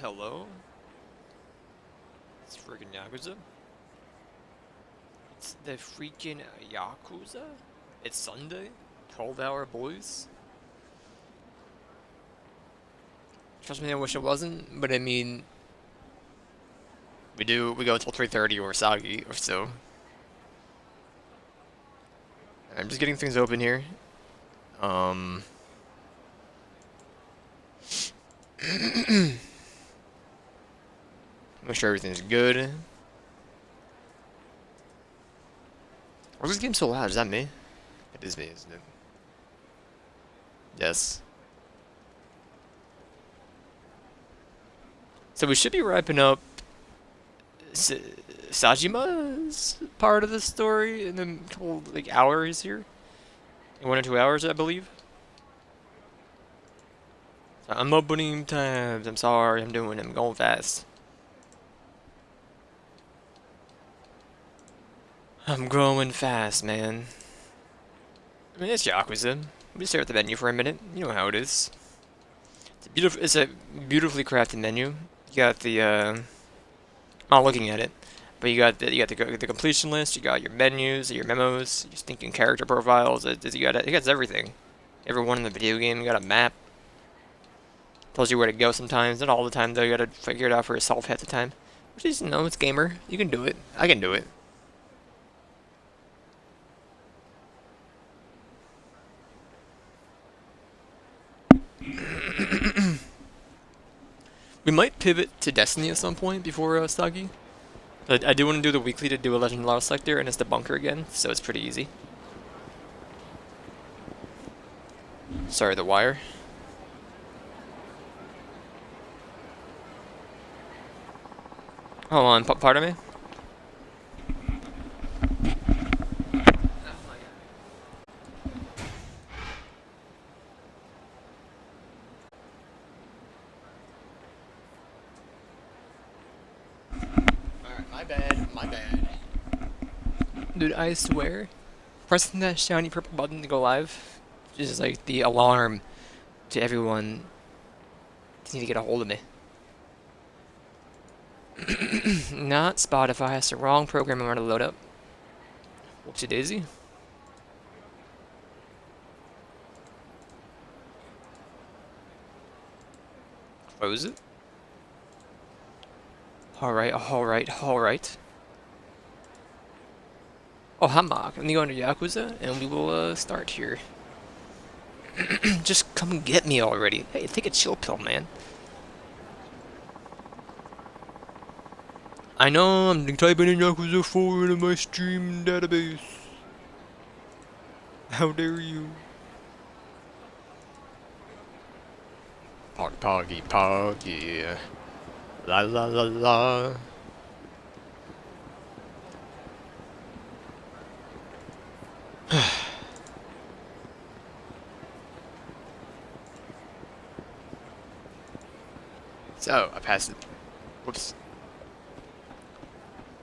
Hello? It's freaking Yakuza? It's the freaking Yakuza? It's Sunday? 12-hour boys? Trust me, I wish it wasn't, but I mean, we go until 3:30 or Sagi or so. I'm just getting things open here. Um, make sure everything's good. Why is this game so loud? Is that me? It is me, isn't it? Yes. So we should be wrapping up S Sajima's part of the story in a couple like hours here. In 1 or 2 hours, I believe. So I'm opening tabs. I'm sorry. I'm going fast. I'm growing fast, man. I mean, it's Yakuza. We stare at the menu for a minute. You know how it is. It's a beautifully crafted menu. You got the I'm not looking at it, but you got the completion list. You got your menus, your memos, your stinking character profiles. It got everything. Every one in the video game. You got a map. Tells you where to go sometimes. Not all the time though. You gotta figure it out for yourself half the time. Which is, it's gamer. You can do it. I can do it. We might pivot to Destiny at some point before Sagi. I do want to do the weekly to do a Legend Lost Sector, and it's the bunker again, so it's pretty easy. Sorry, the wire. Hold on, pardon me? Alright, my bad. Dude, I swear, pressing that shiny purple button to go live is like the alarm to everyone to need to get a hold of me. Not Spotify, it's the wrong program I'm gonna load up. Whoopsie daisy. Close it. Alright. Oh, Hammock. Let me go into Yakuza, and we will start here. Just come get me already. Hey, take a chill pill, man. I know, I'm typing in Yakuza 4 into my stream database. How dare you? Poggy. La la la la. So, I passed it. Whoops.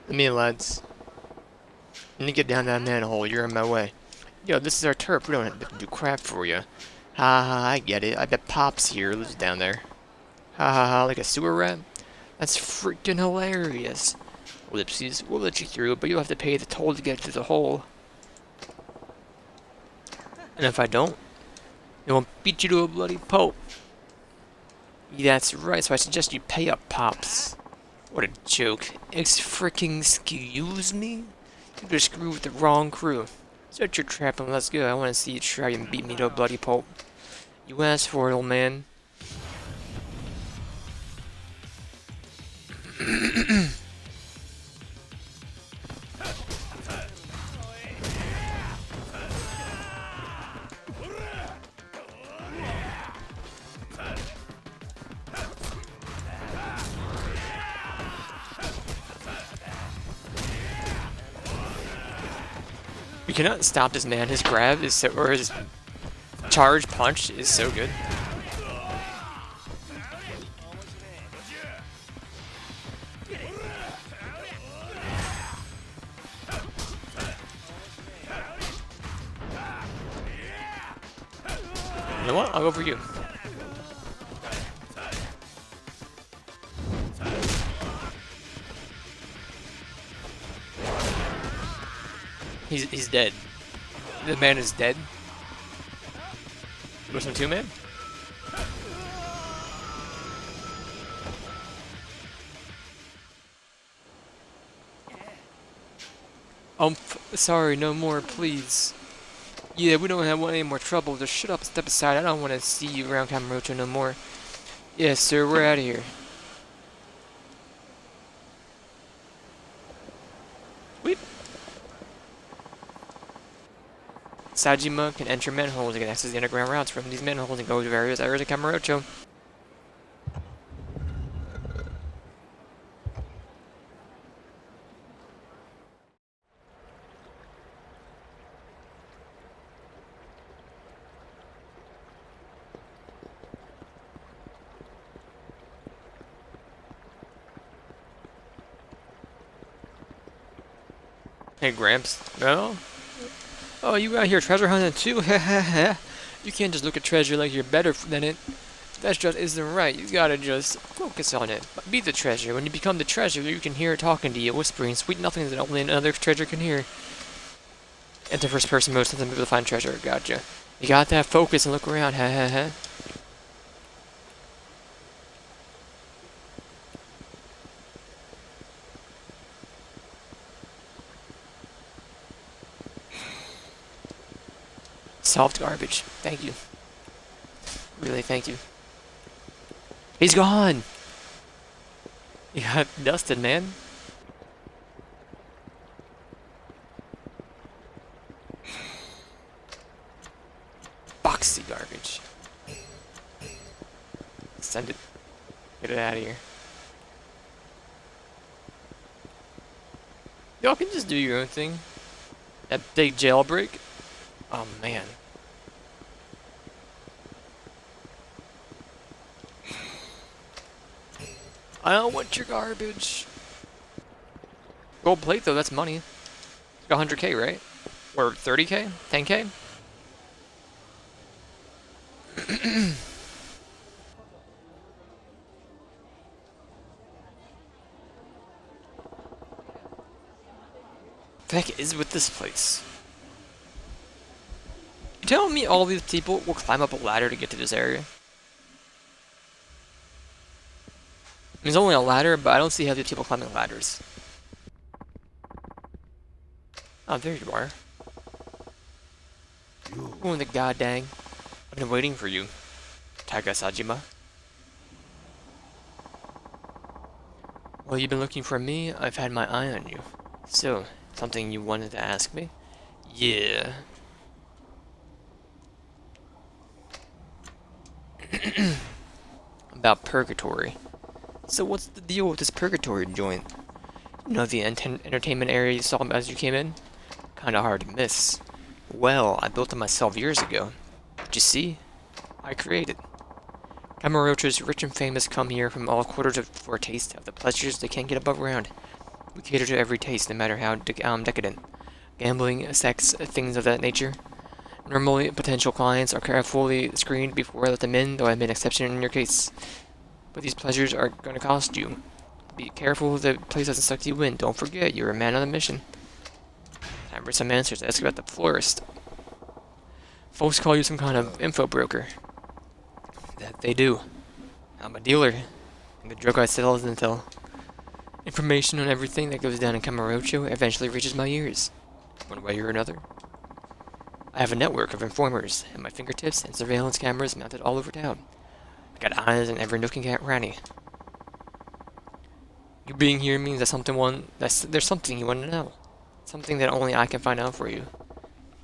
Let me in, lads. Let me get down that manhole. You're in my way. Yo, this is our turf. We don't have to do crap for you. Ha, I get it. I bet Pops here lives down there. Ha, like a sewer rat? That's freaking hilarious. Ellipses, we'll let you through, but you'll have to pay the toll to get to the hole. And if I don't, it won't beat you to a bloody pulp. That's right, so I suggest you pay up, Pops. What a joke. Excuse me? You just screwed with the wrong crew. Set your trap and let's go. I want to see you try and beat me to a bloody pulp. You asked for it, old man. We cannot stop this man. His grab is so, or his charge punch is so good. You know what? I'll go for you. He's dead. The man is dead. Listen to man. Sorry, no more, please. Yeah, we don't want any more trouble. Just shut up and step aside. I don't want to see you around Camarocho no more. Yes, sir, we're out of here. Weep. Sajima can enter manholes and can access the underground routes from these manholes and go to various areas of Camarocho. Hey, Gramps. No? Oh, you out here treasure hunting too? You can't just look at treasure like you're better than it. That just isn't right. You gotta just focus on it. Be the treasure. When you become the treasure, you can hear it talking to you, whispering sweet nothings that only another treasure can hear. Enter first person mode, something people to find treasure. Gotcha. You got that focus and look around. Soft garbage. Thank you. Really, thank you. He's gone! You got dusted, man. Boxy garbage. Send it. Get it out of here. Y'all can just do your own thing. That big jailbreak. Oh, man. I don't want your garbage. Gold plate, though, that's money. Got 100k, right? Or 30k? 10k? The heck is with this place? You telling me all these people will climb up a ladder to get to this area? There's only a ladder, but I don't see how these people climbing ladders. Oh, there you are. Oh, the god dang. I've been waiting for you, Taiga Sajima. Well, you've been looking for me, I've had my eye on you. So, something you wanted to ask me? Yeah. About purgatory. So what's the deal with this purgatory joint? You know the entertainment area you saw as you came in? Kinda hard to miss. Well, I built it myself years ago. But you see? I created. Camarocho's rich and famous come here from all quarters for a taste of the pleasures they can't get above ground. We cater to every taste, no matter how decadent. Gambling, sex, things of that nature. Normally, potential clients are carefully screened before I let them in, though I made an exception in your case. But these pleasures are going to cost you. Be careful the place doesn't suck you in. Don't forget, you're a man on a mission. Time for some answers. Ask about the florist. Folks call you some kind of info broker. That they do. I'm a dealer. And the drug I sell is intel. Information on everything that goes down in Camarocho eventually reaches my ears. One way or another. I have a network of informers at my fingertips and surveillance cameras mounted all over town. I got eyes in every nook and cranny. You being here means there's something you want to know. Something that only I can find out for you.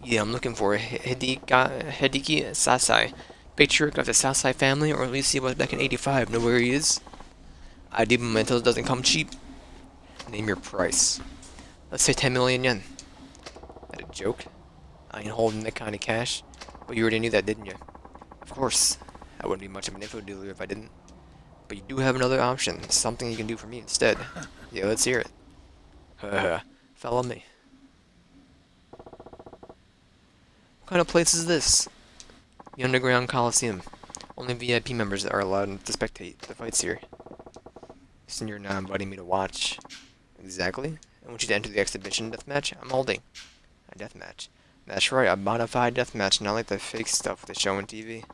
Yeah, I'm looking for Hideki Sasai, patriarch of the Sasai family, or at least he was back in 85. Know where he is? ID mementos doesn't come cheap. Name your price. Let's say 10 million yen. That a joke? I ain't holding that kind of cash. But you already knew that, didn't you? Of course. I wouldn't be much of an info dealer if I didn't. But you do have another option. Something you can do for me instead. Yeah, let's hear it. Follow me. What kind of place is this? The underground Coliseum. Only VIP members are allowed to spectate the fights here. Since you're not inviting me to watch. Exactly. I want you to enter the exhibition deathmatch I'm holding. A deathmatch. That's right, a bona fide deathmatch, not like the fake stuff they show on TV.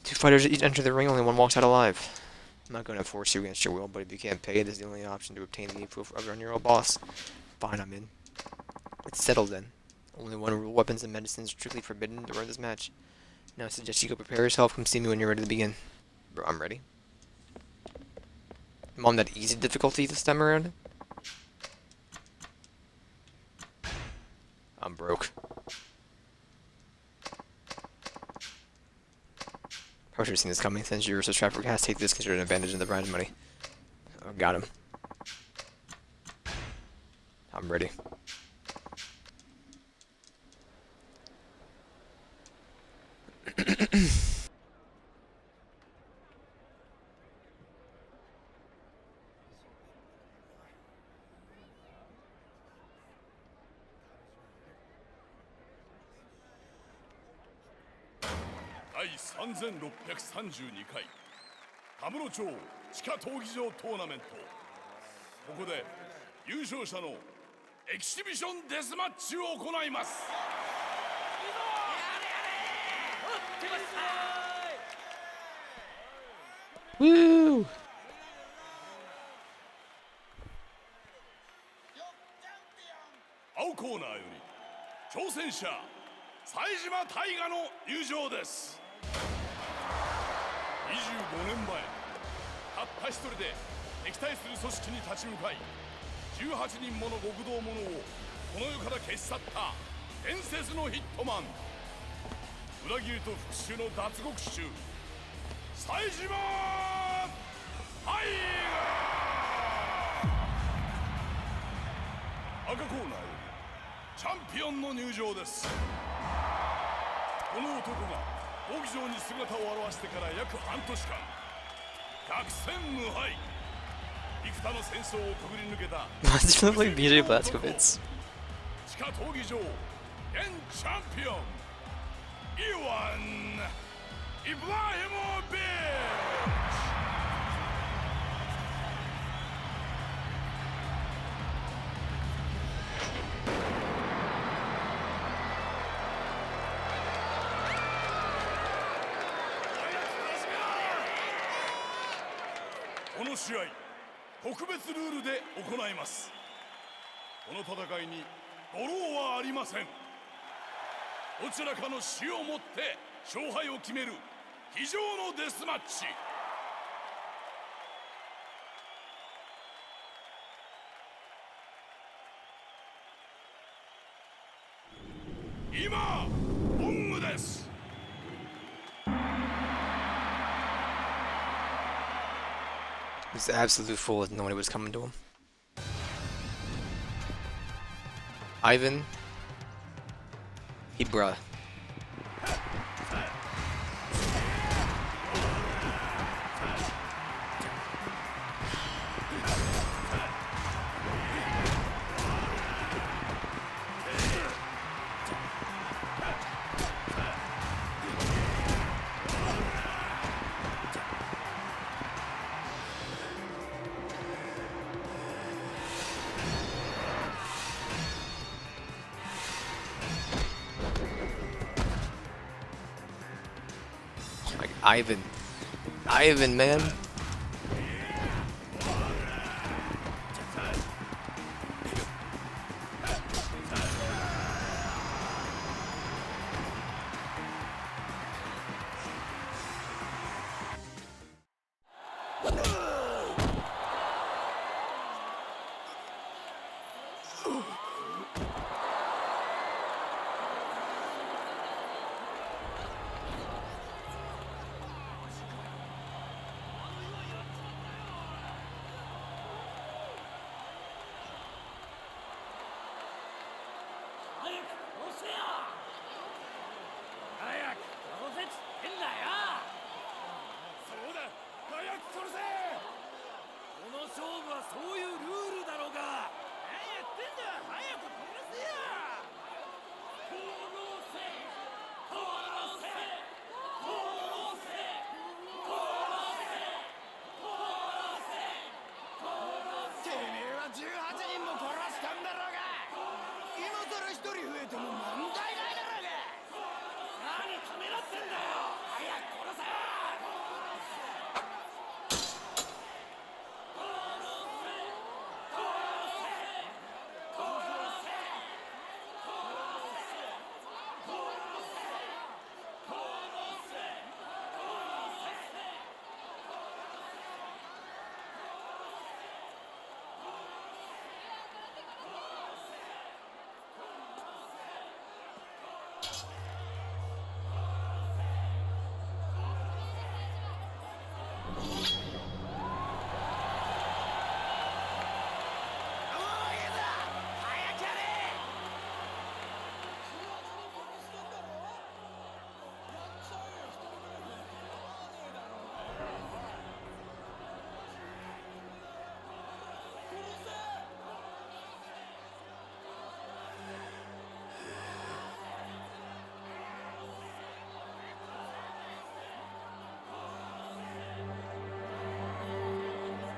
Two fighters each enter the ring, only one walks out alive. I'm not going to force you against your will, but if you can't pay, this is the only option to obtain the info of your old boss. Fine, I'm in. It's settled then. Only one rule, weapons and medicines strictly forbidden to run this match. Now I suggest you go prepare yourself, come see me when you're ready to begin. Bro, I'm ready. I'm on that easy difficulty this time around. I'm broke. Probably should have seen this coming. Since you're a subscriber, cast, take this considered an advantage of the prize money. Oh, got him. I'm ready.第3632回田室町地下闘技場トーナメント、ここで優勝者のエキシビションデスマッチを行います。Woo! 青コーナーより挑戦者冴島大河の入場です。25年前、たった一人で敵対する組織に立ち向かい、18人もの極道者をこの世から消し去った伝説のヒットマン、裏切りと復讐の脱獄囚、冴島大河。赤コーナーよりチャンピオンの入場です。この男が闘技場に姿を現してから約半年間、百戦無敗、幾多の戦争をくぐり抜けた Why does it look like BJ Blazkowicz? 地下闘技場現チャンピオンイワン・イブラヒモビッチ。この試合、特別ルールで行います。この戦いにドローはありません。どちらかの死をもって勝敗を決める非常のデスマッチ。今、ゴングです。He's an absolute fool with no one was coming to him. Ivan. He bruh. Like Ivan, man.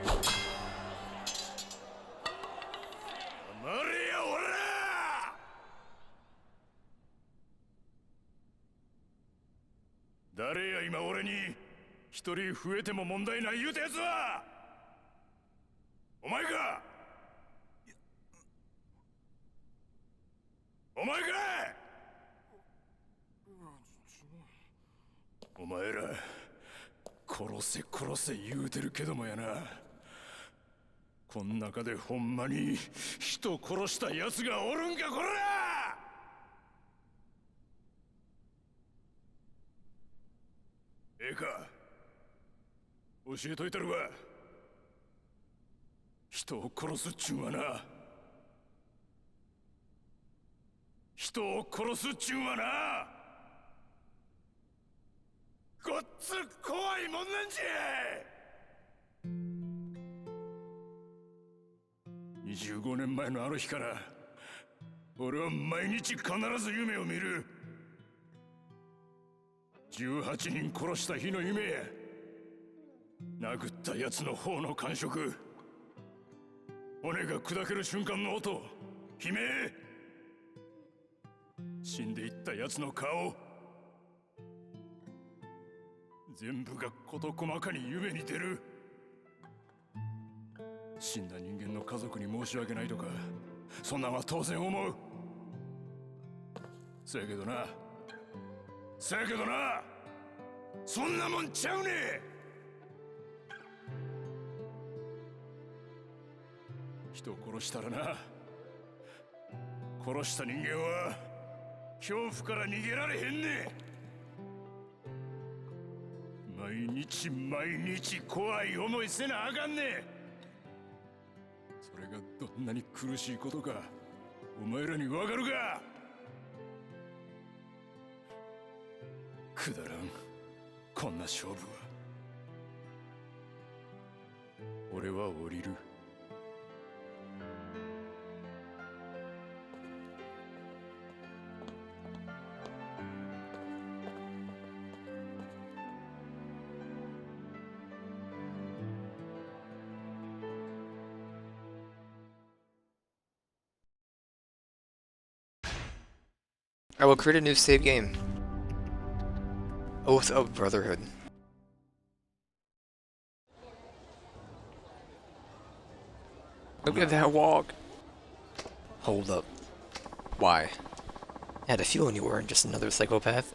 黙れよおら！誰や今俺に一人増えても問題ない言うたやつは！お前か！お前か！お前ら殺せ殺せ言うてるけどもやな、こん中でほんまに人殺した奴がおるんかこら！ええか、教えといたるわ。人を殺すっちゅうんはな、人を殺すっちゅうんはな、ごっつ怖いもんなんじゃ。25年前のあの日から俺は毎日必ず夢を見る。18人殺した日の夢や、殴った奴の方の感触、骨が砕ける瞬間の音、悲鳴、死んでいった奴の顔、全部が事細かに夢に出る。死んだ人間の家族に申し訳ないとかそんなんは当然思う。そやけどな、そんなもんちゃうねえ。人を殺したらな、殺した人間は恐怖から逃げられへんねん。毎日怖い思いせなあかんねん。それがどんなに苦しいことかお前らにわかるか。くだらんこんな勝負は。俺は降りる。I will create a new save game. Oath of Brotherhood. Look at that walk. Hold up. Why? I had a feeling you weren't just another psychopath.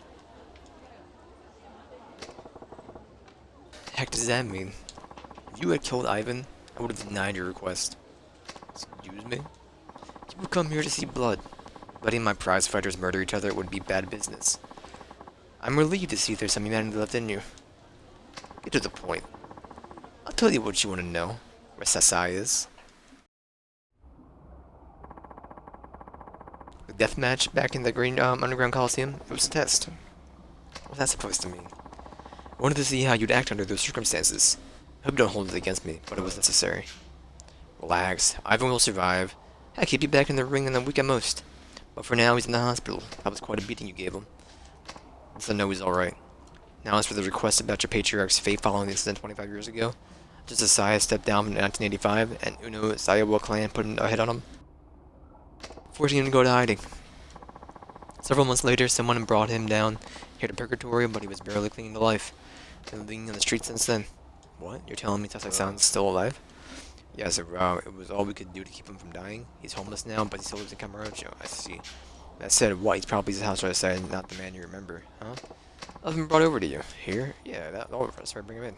Heck does that mean? If you had killed Ivan, I would have denied your request. Excuse me? You would come here to see blood. Letting my prize fighters murder each other would be bad business. I'm relieved to see there's some humanity left in you. Get to the point. I'll tell you what you want to know. Where Sasai is. The deathmatch back in the Green Underground Coliseum, it was a test. What's that supposed to mean? I wanted to see how you'd act under those circumstances. I hope you don't hold it against me, but it was necessary. Relax. Ivan will survive. I'll keep you back in the ring in a week at most. But for now, he's in the hospital. That was quite a beating you gave him. So I know he's alright. Now as for the request about your patriarch's fate following the incident 25 years ago, just as Saya stepped down in 1985 and Uno Sayawa clan put a hit on him, forcing him to go to hiding. Several months later, someone brought him down here to Purgatory, but he was barely clinging to life. Been living on the streets since then. What? You're telling me Tasai-san's still alive? Yes, it was all we could do to keep him from dying. He's homeless now, but he still lives in Kamurocho. I see. That said, what? He's probably his house outside, not the man you remember, huh? I've been brought over to you. Here? Yeah, that over. Let's try to bring him in.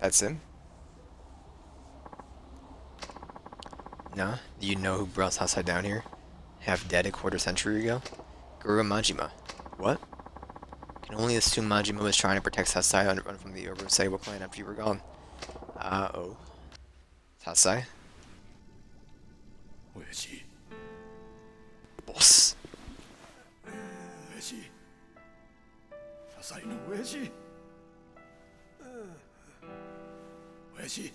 That's him? Nah, do you know who brought Sasai down here? Half dead a quarter century ago? Guru Majima. What? Can only assume Majima was trying to protect Sasai and run from the Uruseiwa clan after you were gone. Oh. Sasai? Oyaji. Boss. Oyaji. Sasai no Oyaji. Oyaji.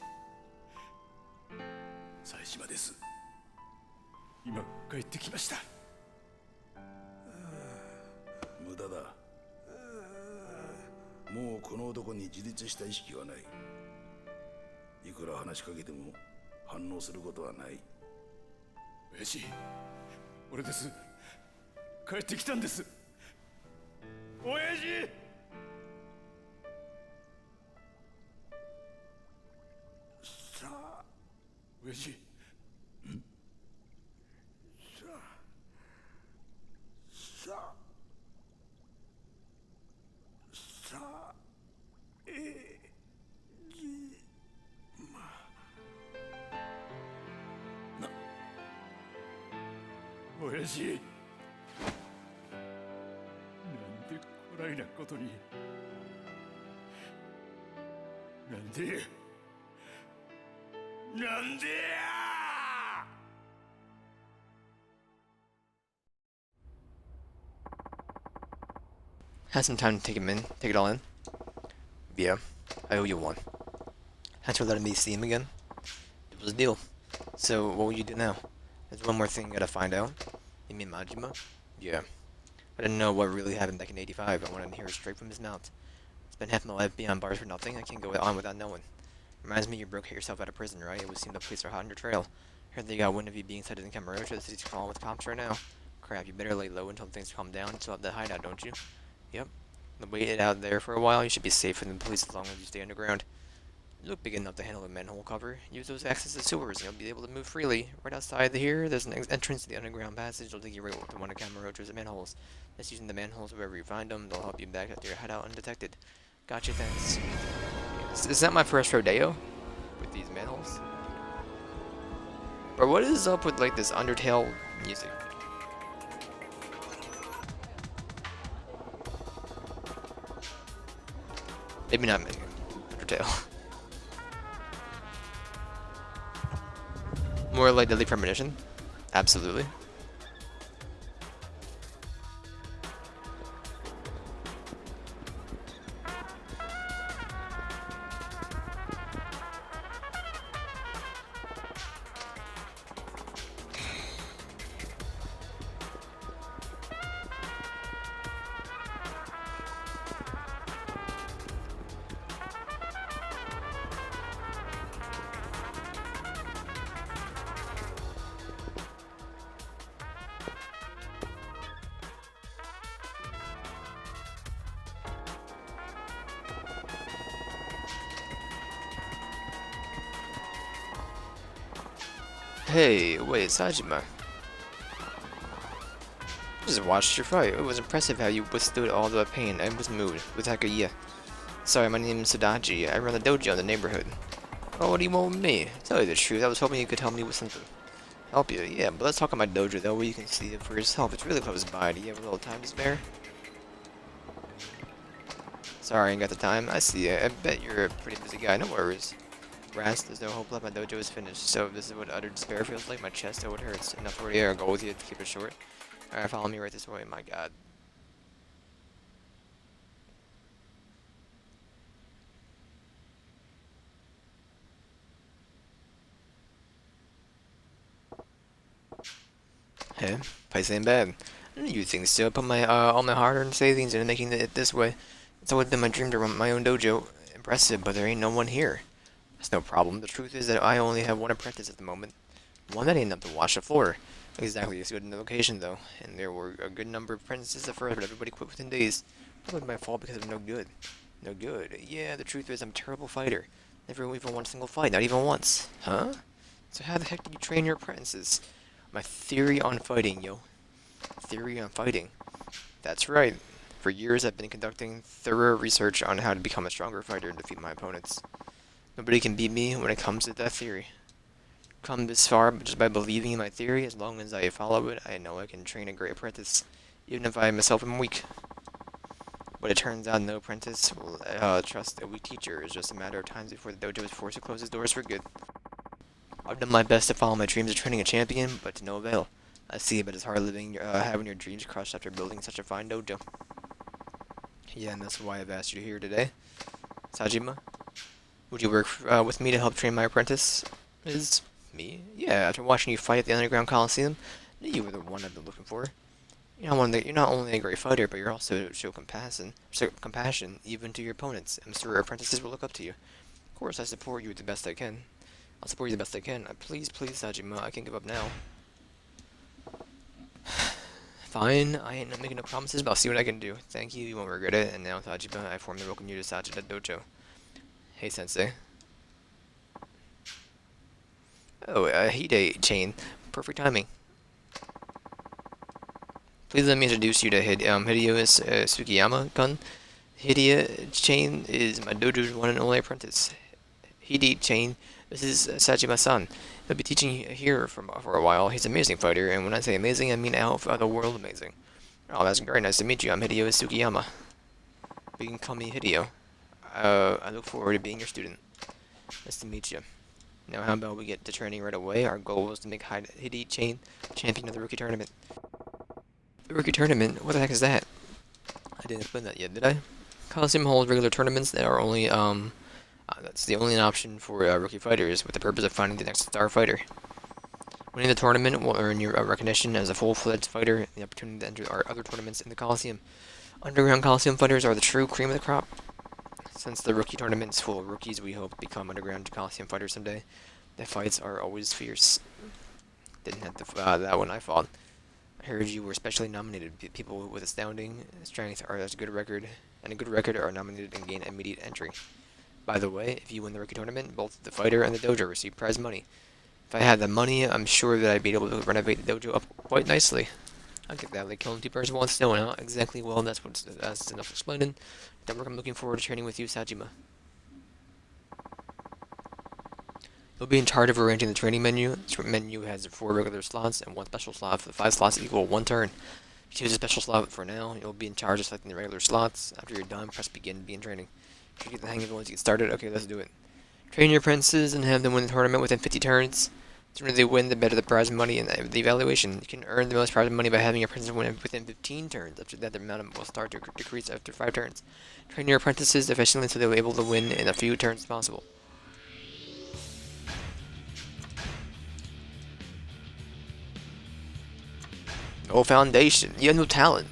Saejima desu. 今帰ってきました。無駄だ。もうこの男に自立した意識はない。いくら話しかけても反応することはない。親父、俺です。帰ってきたんです。親父。さあ、親父。親父、なんでこないなことに。なんでや。Had some time to take it all in. Yeah, I owe you one. Thanks for letting me see him again. It was a deal. So, what will you do now? There's one more thing I gotta find out. You mean Majima? Yeah. I didn't know what really happened back in '85. I wanted to hear it straight from his mouth. Spent half my life beyond bars for nothing. I can't go on without knowing. Reminds me you broke yourself out of prison, right? It would seem the police are hot on your trail. Heard they got wind of you being cited in Kamurocho. The city's crawling with cops right now. Crap, you better lay low until things calm down. You still have that hideout, don't you? Yep. Wait it out there for a while. You should be safe from the police as long as you stay underground. You look big enough to handle a manhole cover. Use those access to sewers and you'll be able to move freely. Right outside here, there's an entrance to the underground passage. It'll take you right to one of Kamurocho's manholes. Just using the manholes wherever you find them. They'll help you back up to your hideout undetected. Gotcha, thanks. Is that my first rodeo? With these manholes? But what is up with like this Undertale music? Maybe not Undertale. More like Deadly Premonition? Absolutely. Hey, wait, Sajima. Just watched your fight. It was impressive how you withstood all the pain. I was moved with Takaya. Sorry, my name is Sadachi. I run the dojo in the neighborhood. Oh, what do you want with me? Tell you the truth, I was hoping you could help me with something. Help you? Yeah, but let's talk about my dojo though, where you can see it for yourself. It's really close by. Do you have a little time to spare? Sorry, I ain't got the time. I see it. I bet you're a pretty busy guy. No worries. Rast, there's no hope left. My dojo is finished. So if this is what utter despair feels like, my chest, oh, it hurts. Enough for you. I'll go with you to keep it short. Alright, follow me right this way. My god. Hey, place ain't bad. I knew you'd think so. I put my all my hard-earned savings into making it this way. It's always been my dream to run my own dojo. Impressive, but there ain't no one here. That's no problem. The truth is that I only have one apprentice at the moment. One that ain't enough to wash the floor. Exactly as good in the location, though. And there were a good number of apprentices at first, but everybody quit within days. Probably my fault because of no good. No good. Yeah, the truth is I'm a terrible fighter. Never even won a single fight, not even once. Huh? So how the heck did you train your apprentices? My theory on fighting, yo. Theory on fighting. That's right. For years I've been conducting thorough research on how to become a stronger fighter and defeat my opponents. Nobody can beat me when it comes to that theory. Come this far just by believing in my theory. As long as I follow it, I know I can train a great apprentice, even if I myself am weak. But it turns out no apprentice will trust a weak teacher. It's just a matter of time before the dojo is forced to close its doors for good. I've done my best to follow my dreams of training a champion, but to no avail. I see, but it's hard living, having your dreams crushed after building such a fine dojo. Yeah, and that's why I've asked you here today. Sajima, would you work with me to help train my apprentice? Me? Yeah, after watching you fight at the underground Coliseum, I knew you were the one I've been looking for. You're not only a great fighter, but you're also show compassion even to your opponents. I'm sure your apprentices will look up to you. Of course, I support you the best I can. I'll support you the best I can. Please, please, Sajima, I can't give up now. Fine, I ain't not making no promises, but I'll see what I can do. Thank you, you won't regret it. And now, Sajima, I formally welcome you to Sajida Dojo. Hey, Sensei. Oh, Hide chain. Perfect timing. Please let me introduce you to Hideo Sugiyama-kun. Hideo Chain is my dojo's one and only apprentice. Hide Chain, this is Sajima-san. He'll be teaching here for a while. He's an amazing fighter, and when I say amazing, I mean out of the world amazing. Oh, that's very nice to meet you. I'm Hideo Sugiyama. But you can call me Hideo. I look forward to being your student. Nice to meet you. Now, how about we get to training right away? Our goal was to make Hide Chain champion of the rookie tournament. The rookie tournament? What the heck is that? I didn't explain that yet, did I? Coliseum holds regular tournaments that are only, that's the only option for rookie fighters, with the purpose of finding the next star fighter. Winning the tournament will earn you recognition as a full-fledged fighter and the opportunity to enter our other tournaments in the Coliseum. Underground Coliseum fighters are the true cream of the crop. Since the rookie tournament's full of rookies, we hope to become underground Coliseum fighters someday. The fights are always fierce. Didn't have that one I fought. I heard you were specially nominated. People with astounding strength are as good record, and a good record are nominated and gain immediate entry. By the way, if you win the rookie tournament, both the fighter and the dojo receive prize money. If I had the money, I'm sure that I'd be able to renovate the dojo up quite nicely. I'll get that, like killing two birds with one stone, huh? Exactly, well, that's enough explaining. I'm looking forward to training with you, Sajima. You'll be in charge of arranging the training menu. This menu has 4 regular slots and 1 special slot. For the 5 slots equal 1 turn. Choose a special slot for now. You'll be in charge of selecting the regular slots. After you're done, press begin to be in training. If you get the hang of it once you get started, okay, let's do it. Train your apprentices and have them win the tournament within 50 turns. The sooner they win, the better the prize money and the evaluation. You can earn the most prize money by having your apprentices win within 15 turns. After that, the amount will start to decrease after 5 turns. Train your apprentices efficiently so they'll be able to win in a few turns as possible. No foundation. You have no talent.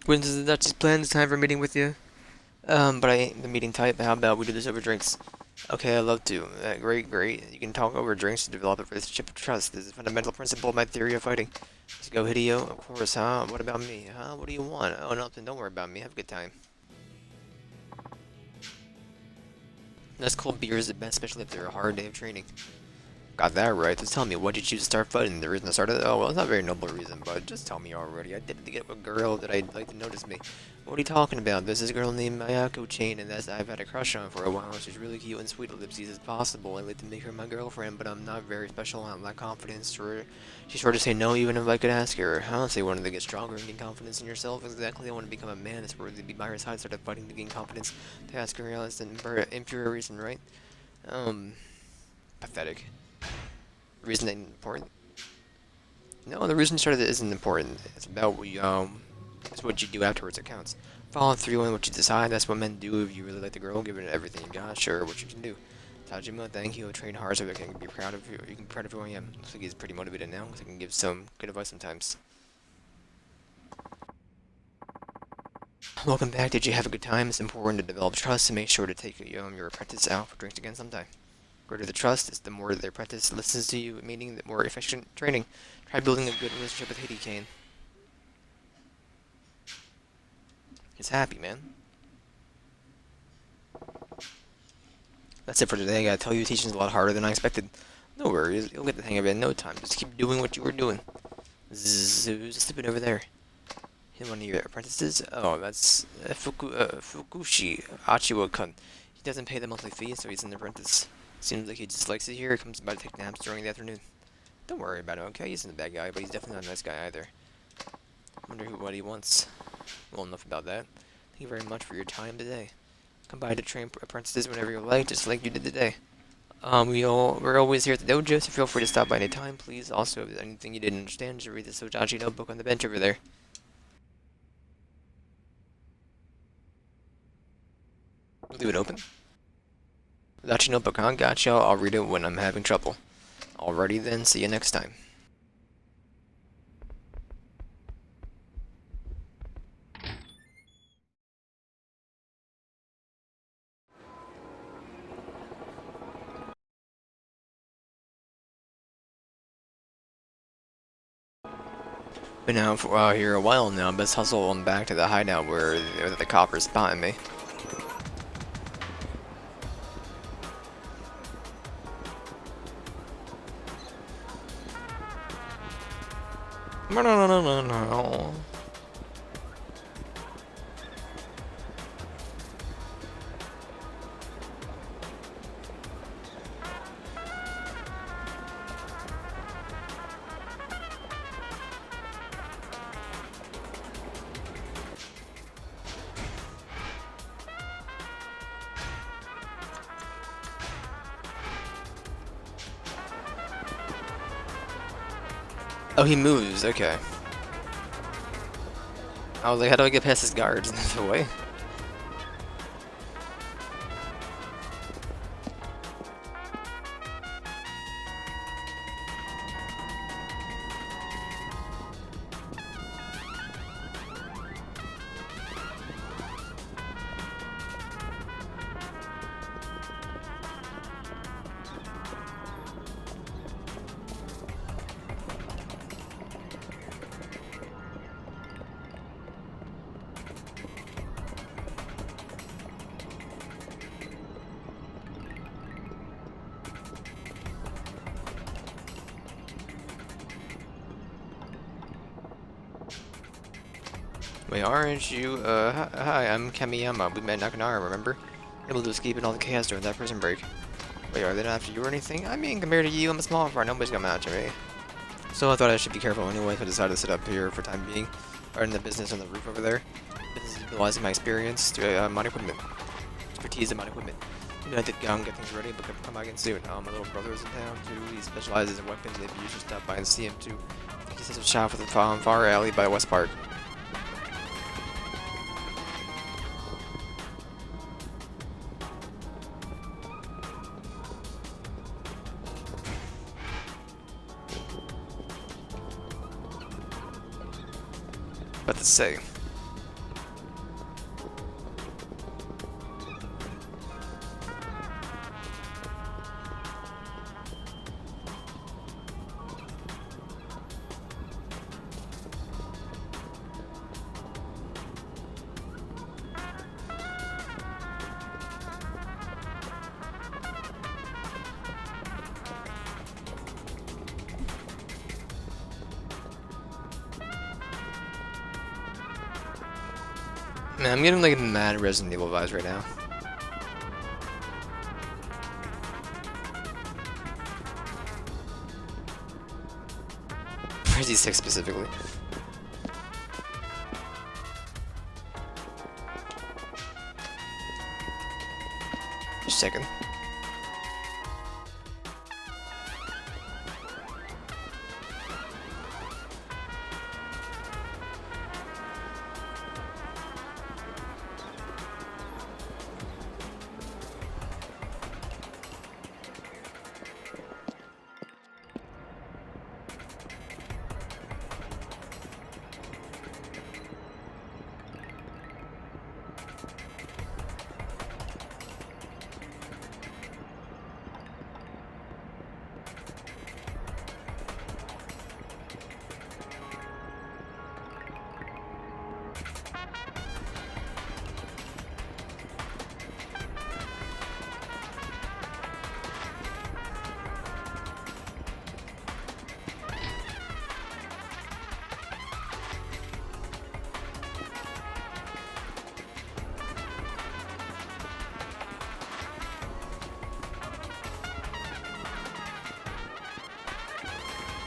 When does the Dutch's plan? It's time for a meeting with you. But I ain't the meeting type. How about we do this over drinks? Okay, I'd love to. Great, great. You can talk over drinks to develop a relationship of trust. This is a fundamental principle of my theory of fighting. Let's go, Hideo. Of course, huh? What about me? Huh? What do you want? Oh, nothing. Don't worry about me. Have a good time. Nice cold beer is the best, especially after a hard day of training. Got that right. Just tell me, why'd you choose to start fighting? The reason I started? Oh, well, it's not a very noble reason, but just tell me already. I did it to get a girl that I'd like to notice me. What are you talking about? There's this girl named Mayako Chain, and I've had a crush on for a while. She's really cute and sweet, ellipses as possible. I'd like to make her my girlfriend, but I'm not very special. I lack confidence. She's sure to say no, even if I could ask her. I honestly wanted to get stronger and gain confidence in yourself. Exactly, I want to become a man that's worthy to be by her side. Started fighting to gain confidence. To ask her out is an impure reason, right? Pathetic. Reason ain't important. No, the reason you started it isn't important. It's about it's what you do afterwards that counts. Follow through on what you decide. That's what men do. If you really like the girl, give it everything you got. Sure, what you can do. Tajima, thank you. I train hard so I can be proud of you. You can be proud of who I am. Looks like he's pretty motivated now. So I can give some good advice sometimes. Welcome back. Did you have a good time? It's important to develop trust and make sure to take your apprentice out for drinks again sometime. Greater the trust is the more the apprentice listens to you, meaning the more efficient training. Try building a good relationship with Hide Kane. He's happy, man. That's it for today. I gotta tell you, teaching's a lot harder than I expected. No worries, you'll get the hang of it in no time. Just keep doing what you were doing. Zzz, who's sleeping over there? Him, one of your apprentices? Oh, that's Fukushi Achiwa-kun. He doesn't pay the monthly fee, so he's an apprentice. Seems like he just likes it here. Comes by to take naps during the afternoon. Don't worry about it, okay? He's not a bad guy, but he's definitely not a nice guy either. Wonder what he wants. Well, enough about that. Thank you very much for your time today. Come by to train apprentices whenever you like, just like you did today. We're always here at the dojo, so feel free to stop by any time, please. Also, if there's anything you didn't understand, just read the Sojachi notebook on the bench over there. Leave it open. Sojachi notebook, huh? Gotcha. I'll read it when I'm having trouble. Alrighty then, see you next time. Been out for here a while now, but let's hustle on back to the hideout where the coppers spotting me. No. Oh, he moves, okay. I was like, how do I get past his guards in the way? Wait, aren't you? Hi, I'm Kamiyama. We met in Nakanara, remember? Able to escape in all the chaos during that prison break. Wait, are they not after you or anything? I mean, compared to you, I'm a small fry. Nobody's coming after me. So I thought I should be careful anyway, so I decided to sit up here for time being. Or in the business on the roof over there. Business is utilizing my experience to mod equipment. Expertise in mod equipment. You know, I did go and get things ready, but come back in soon. My little brother's in town too. He specializes in weapons. If you should stop by and see him too. I think he says a shop for the far alley by West Park. What to say? Man, I'm getting like mad Resident Evil vibes right now. Resi 6 specifically. Just a second.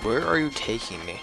Where are you taking me?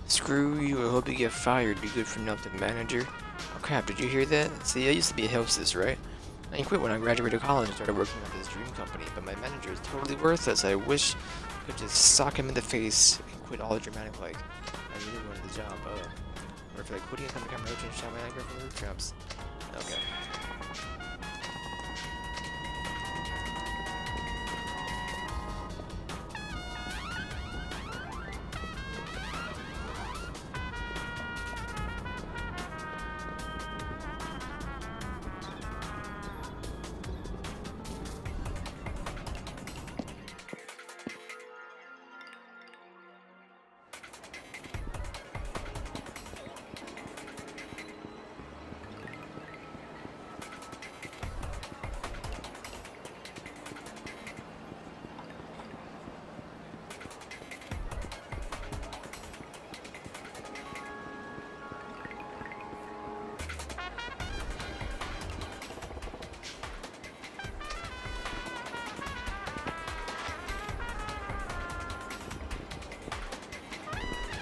Screw you, I hope you get fired. Be good for nothing, manager. Oh crap, did you hear that? See, I used to be a hostess, right? I quit when I graduated college and started working at this dream company, but my manager is totally worthless. I wish I could just sock him in the face and quit all dramatic like. I really wanted the job, or if I quitting and become rich and shout my anger from the rooftops. Okay.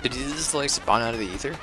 Did he just like spawn out of the ether?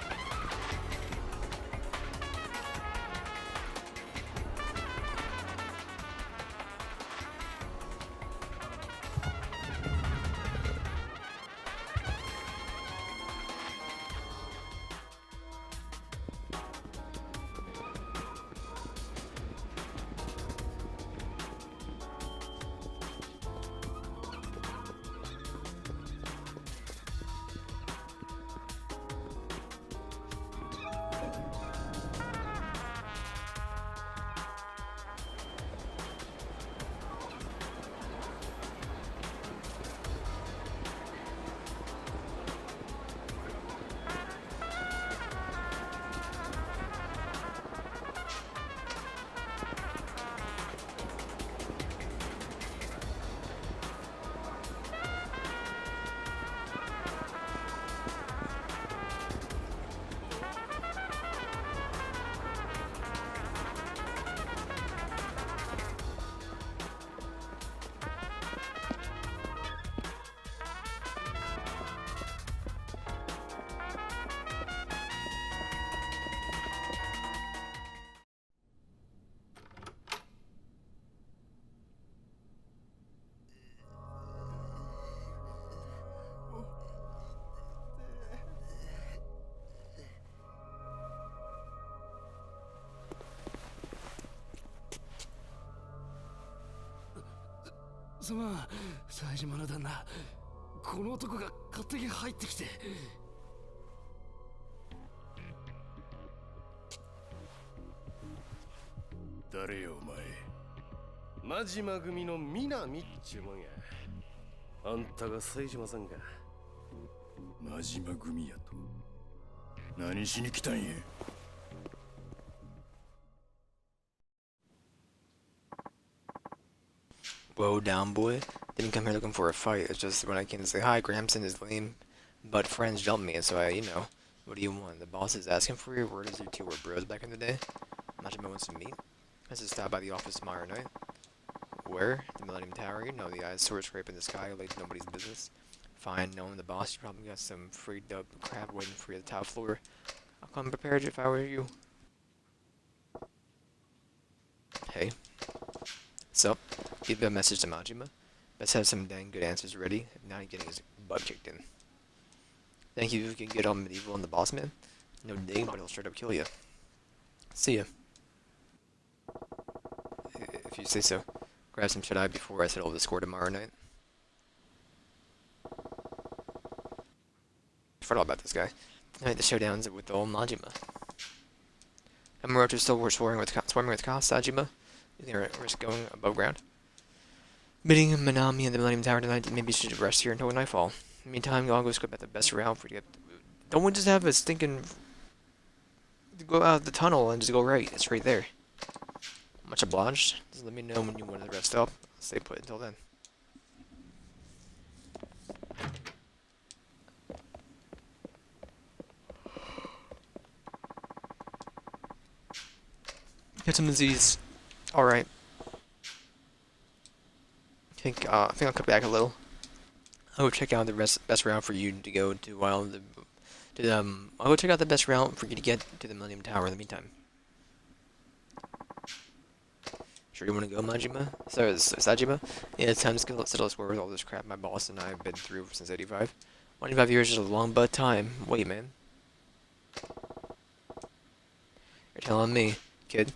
誰よお前。真島組の南っちゅうもんや。あんたが冴島さんか。真島組やと。何しに来たんや。Whoa, down boy. Didn't come here looking for a fight. It's just when I came to say hi, Gramson is lame, but friends jumped me, and so what do you want? The boss is asking for you? Word is you two were bros back in the day? Majima wants to meet? Let's just stop by the office tomorrow night. Where? The Millennium Tower? You know the eyes sword scraping the sky like nobody's business. Fine, knowing the boss, you probably got some free dub crap waiting for you at the top floor. I'll come prepared if I were you. Hey. What's up? Give a message to Majima. Best have some dang good answers ready, if not he's getting his butt kicked in. Think you can get all medieval on the boss man? No dig, but he'll straight up kill you. See ya. If you say so. Grab some shut-eye before I settle the score tomorrow night. I forgot about this guy. Tonight the showdown's with old Majima. And Moroto's still swarming with cops, Sajima. You think we're risk going above ground? Meeting Manami and the Millennium Tower tonight, maybe you should rest here until nightfall. In the meantime, I'll go scope out the best route for you to get. Don't we just have a stinking. Go out the tunnel and just go right? It's right there. Much obliged. Just let me know when you want to rest up. I'll stay put until then. Get some disease. Alright. I think I'll cut back a little. I'll go check out the best route for you to go to I'll go check out the best route for you to get to the Millennium Tower in the meantime. Sure you want to go, Majima? Sorry, Sajima? Yeah, it's time to settle the score with all this crap my boss and I have been through since 85. 25 years is a long but time. Wait, man. You're telling me, kid.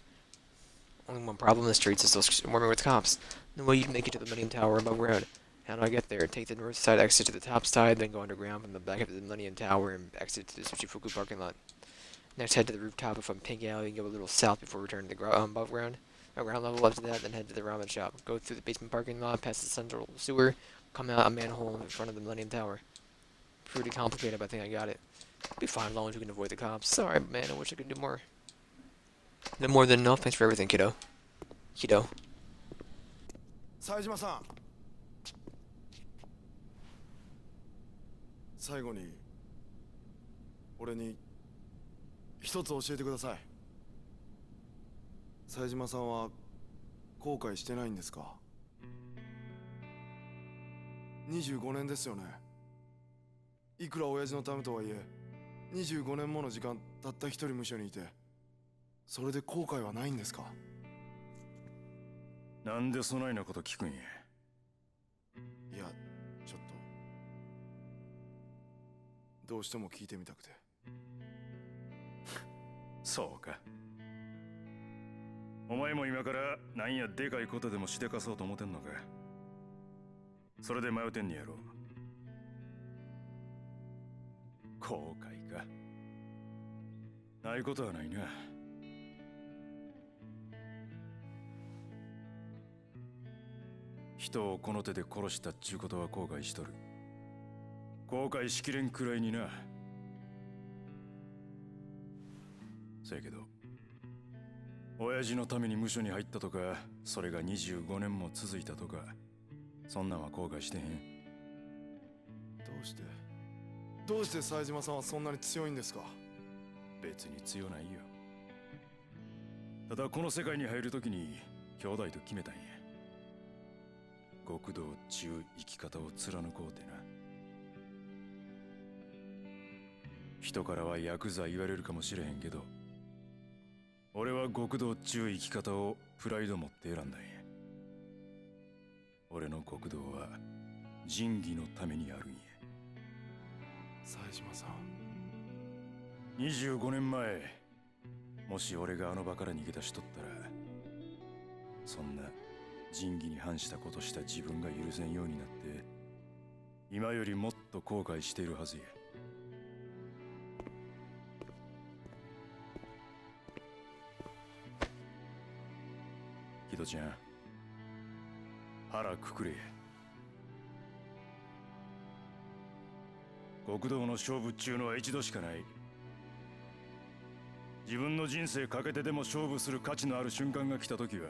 Only one problem in the streets is still swarming with cops. No way you can make it to the Millennium Tower above ground. How do I get there? Take the north side exit to the top side, then go underground from the back of the Millennium Tower and exit to the Tsushifuku parking lot. Next, head to the rooftop of a pink alley and go a little south before returning to the above ground. Ground level after that, then head to the ramen shop. Go through the basement parking lot, past the central sewer, come out a manhole in front of the Millennium Tower. Pretty complicated, but I think I got it. Be fine as long as we can avoid the cops. Sorry, man, I wish I could do more. No more than enough. Thanks for everything, kiddo. Kiddo. 冴島さん、最後に俺に一つ教えてください。冴島さんは後悔してないんですか？25年ですよね。いくら親父のためとはいえ25年もの時間たった一人無所にいて、それで後悔はないんですか？なんでそないなこと聞くんや。いや、ちょっとどうしても聞いてみたくて。そうか。お前も今からなんやでかいことでもしでかそうと思ってんのか。それで迷ってんねやろ。後悔か。ないことはないな。人をこの手で殺したっちゅうことは後悔しとる。後悔しきれんくらいにな。せやけど親父のために無所に入ったとか、それが25年も続いたとか、そんなんは後悔してへん。どうして冴島さんはそんなに強いんですか？別に強ないよ。ただこの世界に入るときに兄弟と決めたんや。極道っちゅう生き方を貫こうてな。人からはヤクザ言われるかもしれへんけど、俺は極道っちゅう生き方をプライド持って選んだんや。俺の極道は仁義のためにあるんや。冴島さん、25年前、もし俺があの場から逃げ出しとったら、そんな仁義に反したことした自分が許せんようになって、今よりもっと後悔しているはずや。キドちゃん、腹くくれ。極道の勝負っちゅうのは一度しかない。自分の人生かけてでも勝負する価値のある瞬間が来た時は、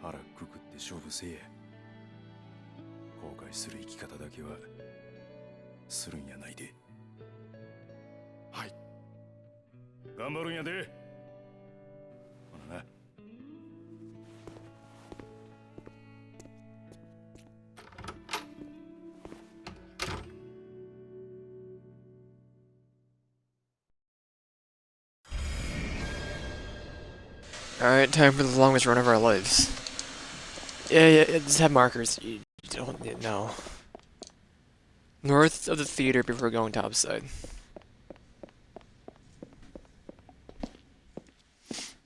腹くくって勝負せえや。後悔する生き方だけはするんやないで。はい。頑張るんやで。ほなな。Alright, time for the longest run of our lives. Yeah, just have markers. You don't know. North of the theater before going topside.